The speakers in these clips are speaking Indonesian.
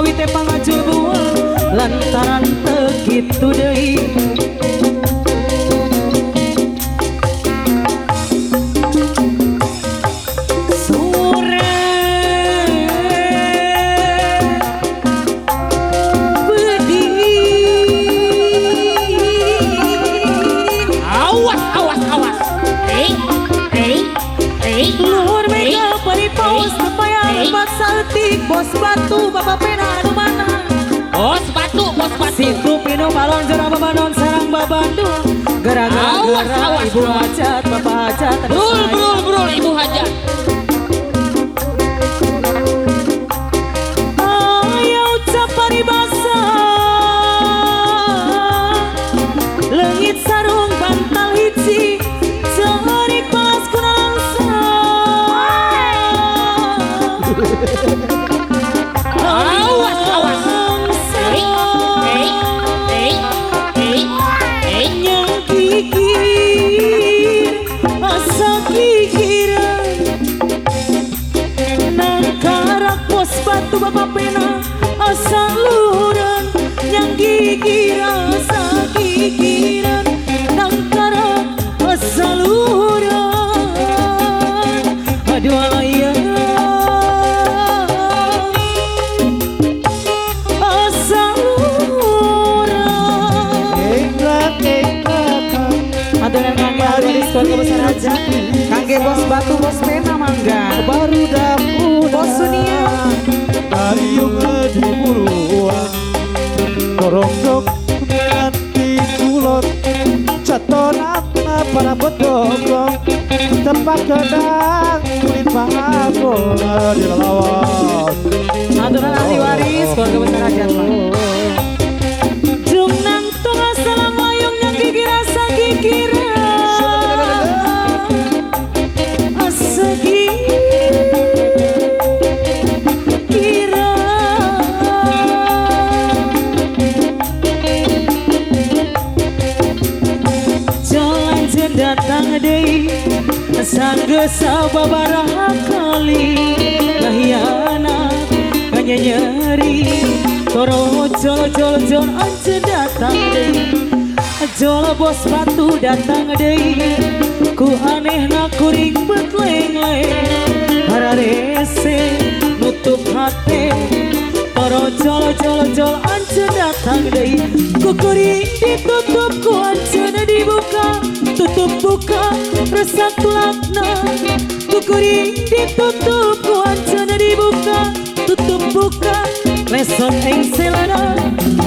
awi teh pangajul buah lantaran teu kitu deui. Bos batu bapak pena anu mana? Bos batu. Situ pinu balon jora babanon sarang babandung. Gara-gara ibu hajat bapak hajat. Brul ibu hajat. Ayo ucap paribasa. Leungit sarung bantal hiji. Sehari kelas kunangsa. Batu bapak pena asal luhuran yang gigir asa gigiran nang karak asal luhuran aduh alaya asal luhuran aduh yang kangge dari keluarga besar aja kangge bos batu bos pena mangga baru dapur bos dunia ayung di buruan korongdok ganti kulot catonat para bedogong tempat kedang kulit pangagong di lelawan aturan ahli waris keluarga besar Hajat jung nang tong asalang layung yang gigi rasa gigir asa datang deui sanggesa babaraha kali lahiana nyeri toro jol anje datang deui jol bos batu datang deui ku anehna kuring betleng-leng hararese nutup hate toro jol anje datang deui ku kuring ditutup ku anje dibuka tutup buka resah tulakna kukuring ditutup ku ancana dibuka tutup buka leson engselana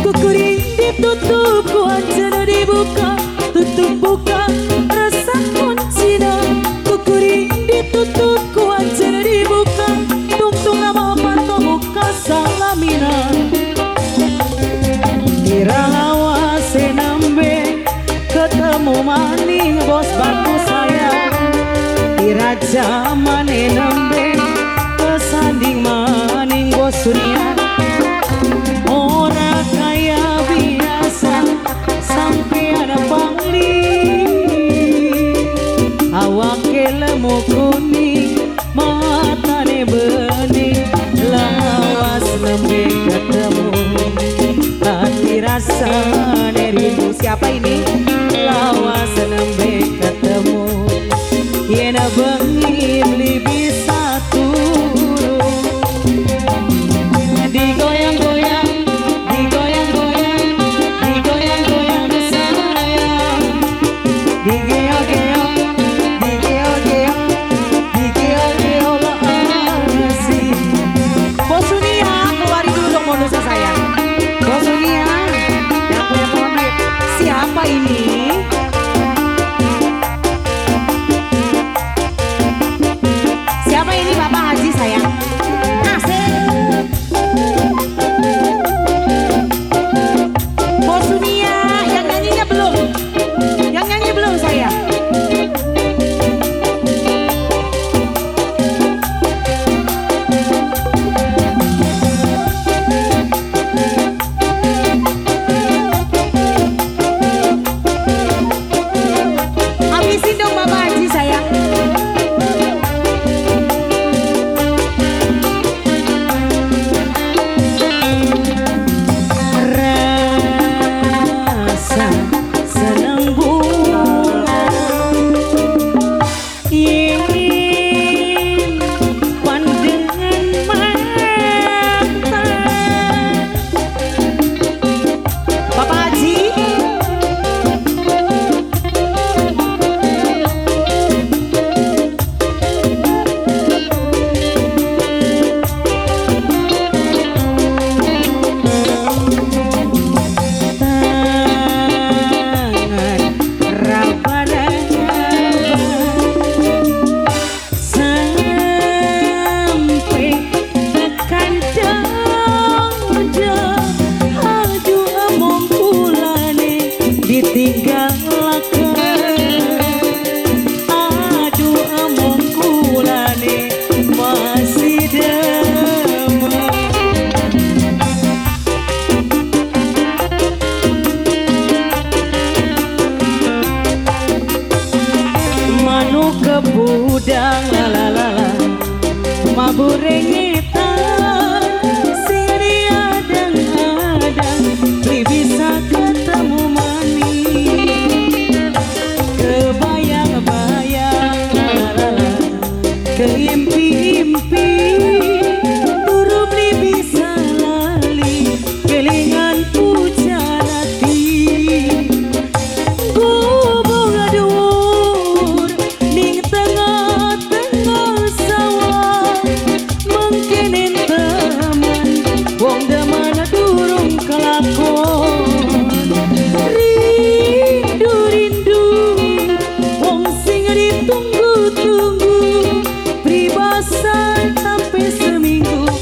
kukuring ditutup ku ancana dibuka tutup buka resah kuncina kukuring ditutup ku ancana dibuka tungtung nama panto buka salamina irawa senambe ketemu maning bos batu sayang iraja mane nembe kesanding maning bos dunia ora kaya biasa sampai ada pangli awake lemu kuning matane bening lawas nembe ketemu hati rasa rindu siapa ini lawas nembe ketemu yena bengi beli bisa turun digoyang-goyang sayang digeok-geok lah asih bos dunia keluarin dulu dong modusnya sayang bos dunia yang punya pamit siapa selesai tapi seminggu